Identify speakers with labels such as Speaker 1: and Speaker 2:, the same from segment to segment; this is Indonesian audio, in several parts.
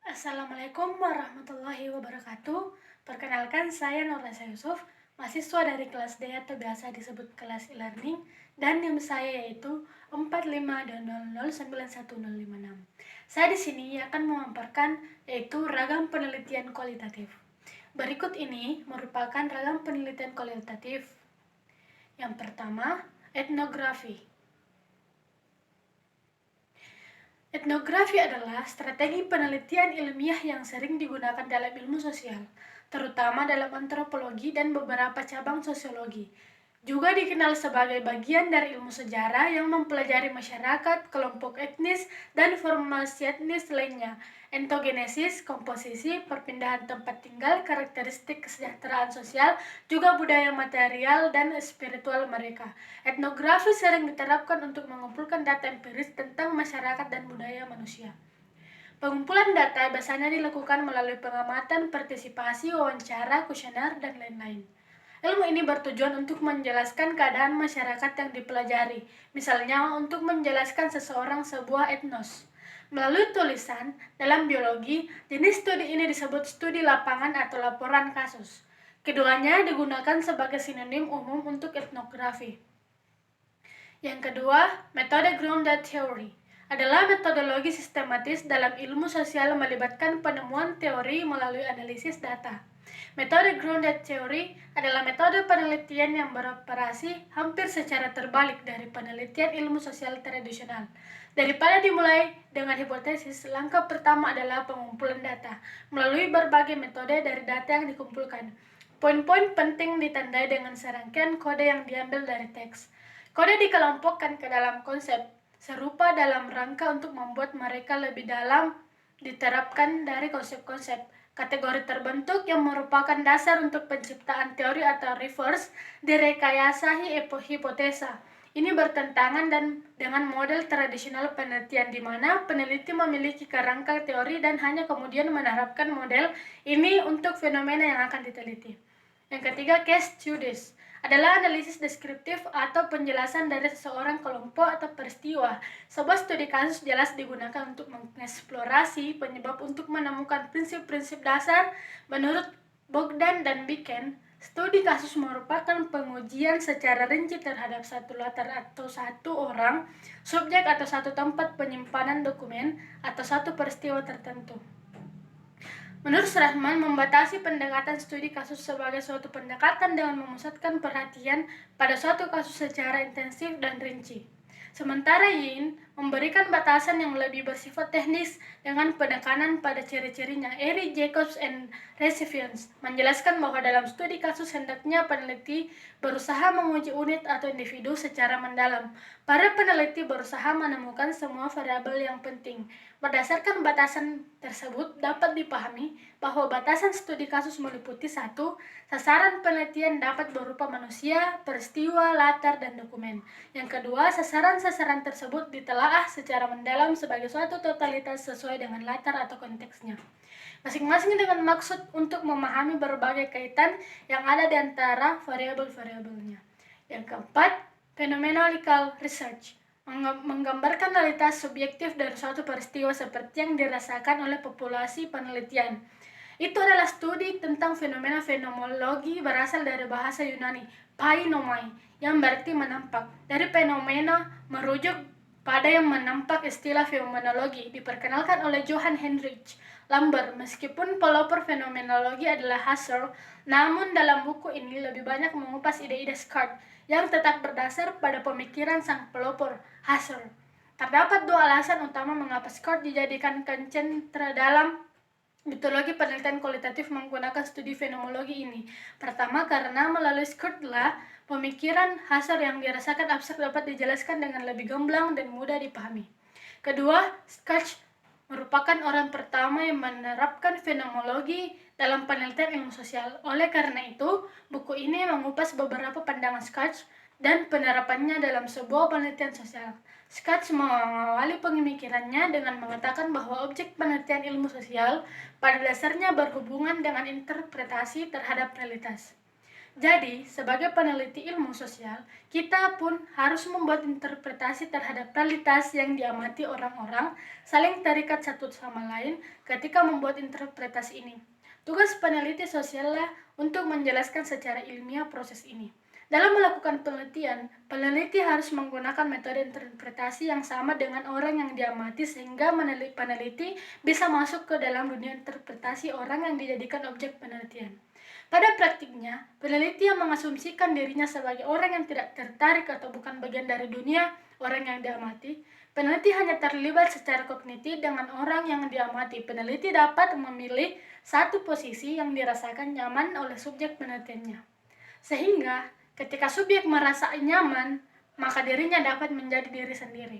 Speaker 1: Assalamualaikum warahmatullahi wabarakatuh. Perkenalkan, saya Nurreza Yusuf, mahasiswa dari kelas D atau biasa disebut kelas e-learning, dan NIM saya yaitu 45200910056. Saya di sini akan memaparkan yaitu ragam penelitian kualitatif. Berikut ini merupakan ragam penelitian kualitatif. Yang pertama, etnografi. Etnografi adalah strategi penelitian ilmiah yang sering digunakan dalam ilmu sosial, terutama dalam antropologi dan beberapa cabang sosiologi. Juga dikenal sebagai bagian dari ilmu sejarah yang mempelajari masyarakat, kelompok etnis, dan formasi etnis lainnya. Entogenesis, komposisi, perpindahan tempat tinggal, karakteristik kesejahteraan sosial, juga budaya material dan spiritual mereka. Etnografi sering diterapkan untuk mengumpulkan data empiris tentang masyarakat dan budaya manusia. Pengumpulan data biasanya dilakukan melalui pengamatan, partisipasi, wawancara, kuesioner, dan lain-lain. Ilmu ini bertujuan untuk menjelaskan keadaan masyarakat yang dipelajari, misalnya untuk menjelaskan seseorang sebuah etnos. Melalui tulisan, dalam biologi, jenis studi ini disebut studi lapangan atau laporan kasus. Keduanya digunakan sebagai sinonim umum untuk etnografi. Yang kedua, metode grounded theory adalah metodologi sistematis dalam ilmu sosial melibatkan penemuan teori melalui analisis data. Metode grounded theory adalah metode penelitian yang beroperasi hampir secara terbalik dari penelitian ilmu sosial tradisional. Daripada dimulai dengan hipotesis, langkah pertama adalah pengumpulan data melalui berbagai metode dari data yang dikumpulkan. Poin-poin penting ditandai dengan serangkaian kode yang diambil dari teks. Kode dikelompokkan ke dalam konsep serupa dalam rangka untuk membuat mereka lebih dalam diterapkan dari konsep-konsep. Kategori terbentuk yang merupakan dasar untuk penciptaan teori atau reverse direkayasa hipotesa. Ini bertentangan dengan model tradisional penelitian di mana peneliti memiliki kerangka teori dan hanya kemudian menerapkan model ini untuk fenomena yang akan diteliti. Yang ketiga, case studies adalah analisis deskriptif atau penjelasan dari seseorang, kelompok, atau peristiwa. Sebuah studi kasus jelas digunakan untuk mengeksplorasi penyebab untuk menemukan prinsip-prinsip dasar. Menurut Bogdan dan Biken, studi kasus merupakan pengujian secara rinci terhadap satu latar atau satu orang, subjek atau satu tempat penyimpanan dokumen, atau satu peristiwa tertentu. Menurut Rahman, membatasi pendekatan studi kasus sebagai suatu pendekatan dengan memusatkan perhatian pada suatu kasus secara intensif dan rinci. Sementara Yin memberikan batasan yang lebih bersifat teknis dengan penekanan pada ciri-cirinya. Eric Jacobs and Recipients menjelaskan bahwa dalam studi kasus hendaknya peneliti berusaha menguji unit atau individu secara mendalam. Para peneliti berusaha menemukan semua variabel yang penting. Berdasarkan batasan tersebut dapat dipahami bahwa batasan studi kasus meliputi 1. Sasaran penelitian dapat berupa manusia, peristiwa, latar, dan dokumen. Yang kedua, sasaran-sasaran tersebut ditelaah secara mendalam sebagai suatu totalitas sesuai dengan latar atau konteksnya. Masing-masing dengan maksud untuk memahami berbagai kaitan yang ada di antara variabel-variabelnya. Yang keempat, phenomenological research menggambarkan realitas subjektif dari suatu peristiwa seperti yang dirasakan oleh populasi penelitian. Itu adalah studi tentang fenomena. Fenomenologi berasal dari bahasa Yunani painomai yang berarti menampak. Dari fenomena merujuk pada yang menampak. Istilah fenomenologi diperkenalkan oleh Johann Heinrich Lambert. Meskipun pelopor fenomenologi adalah Husserl, namun dalam buku ini lebih banyak mengupas ide-ide Descartes yang tetap berdasar pada pemikiran sang pelopor, Husserl. Terdapat dua alasan utama mengapa Descartes dijadikan sentra dalam metodologi penelitian kualitatif menggunakan studi fenomenologi ini. Pertama, karena melalui Descartes pemikiran Husserl yang dirasakan abstrak dapat dijelaskan dengan lebih gamblang dan mudah dipahami. Kedua, Descartes merupakan orang pertama yang menerapkan fenomenologi dalam penelitian ilmu sosial. Oleh karena itu, buku ini mengupas beberapa pandangan Descartes dan penerapannya dalam sebuah penelitian sosial. Descartes mengawali pemikirannya dengan mengatakan bahwa objek penelitian ilmu sosial pada dasarnya berhubungan dengan interpretasi terhadap realitas. Jadi, sebagai peneliti ilmu sosial, kita pun harus membuat interpretasi terhadap realitas yang diamati orang-orang, saling terikat satu sama lain ketika membuat interpretasi ini. Tugas peneliti sosiallah untuk menjelaskan secara ilmiah proses ini. Dalam melakukan penelitian, peneliti harus menggunakan metode interpretasi yang sama dengan orang yang diamati sehingga peneliti bisa masuk ke dalam dunia interpretasi orang yang dijadikan objek penelitian. Pada praktiknya, peneliti yang mengasumsikan dirinya sebagai orang yang tidak tertarik atau bukan bagian dari dunia orang yang diamati, peneliti hanya terlibat secara kognitif dengan orang yang diamati. Peneliti dapat memilih satu posisi yang dirasakan nyaman oleh subjek penelitiannya. Sehingga, ketika subjek merasa nyaman, maka dirinya dapat menjadi diri sendiri.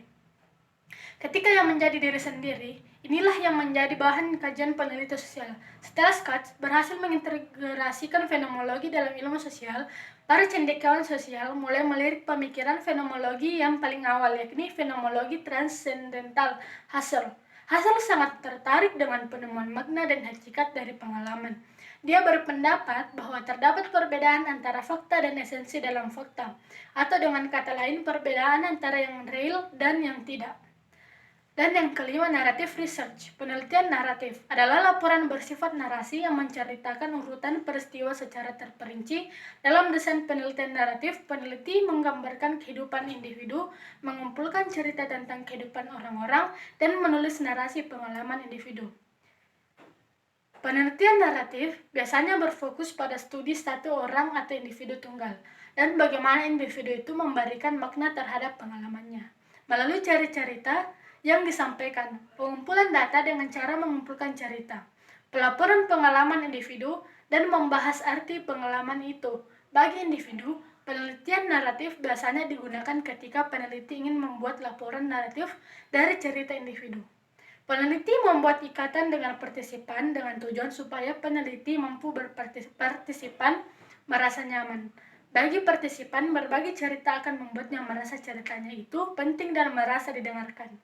Speaker 1: Ketika yang menjadi diri sendiri, inilah yang menjadi bahan kajian peneliti sosial. Setelah Scott berhasil mengintegrasikan fenomenologi dalam ilmu sosial, para cendekiawan sosial mulai melirik pemikiran fenomenologi yang paling awal, yakni fenomenologi transendental Husserl. Husserl sangat tertarik dengan penemuan makna dan hakikat dari pengalaman. Dia berpendapat bahwa terdapat perbedaan antara fakta dan esensi dalam fakta, atau dengan kata lain perbedaan antara yang real dan yang tidak. Dan yang kelima, narrative research. Penelitian naratif adalah laporan bersifat narasi yang menceritakan urutan peristiwa secara terperinci. Dalam desain penelitian naratif, peneliti menggambarkan kehidupan individu, mengumpulkan cerita tentang kehidupan orang-orang, dan menulis narasi pengalaman individu. Penelitian naratif biasanya berfokus pada studi satu orang atau individu tunggal, dan bagaimana individu itu memberikan makna terhadap pengalamannya. Melalui cerita yang disampaikan, pengumpulan data dengan cara mengumpulkan cerita, pelaporan pengalaman individu, dan membahas arti pengalaman itu. Bagi individu, penelitian naratif biasanya digunakan ketika peneliti ingin membuat laporan naratif dari cerita individu. Peneliti membuat ikatan dengan partisipan dengan tujuan supaya peneliti mampu partisipan merasa nyaman. Bagi partisipan, berbagi cerita akan membuatnya merasa ceritanya itu penting dan merasa didengarkan.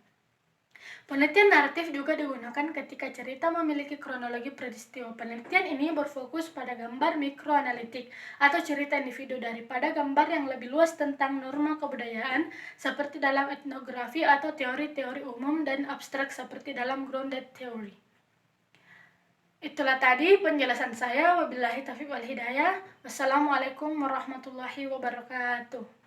Speaker 1: Penelitian naratif juga digunakan ketika cerita memiliki kronologi peristiwa. Penelitian ini berfokus pada gambar mikroanalitik atau cerita individu daripada gambar yang lebih luas tentang norma kebudayaan seperti dalam etnografi atau teori-teori umum dan abstrak seperti dalam grounded theory. Itulah tadi penjelasan saya. Wabillahi taufiq wal hidayah. Wassalamualaikum warahmatullahi wabarakatuh.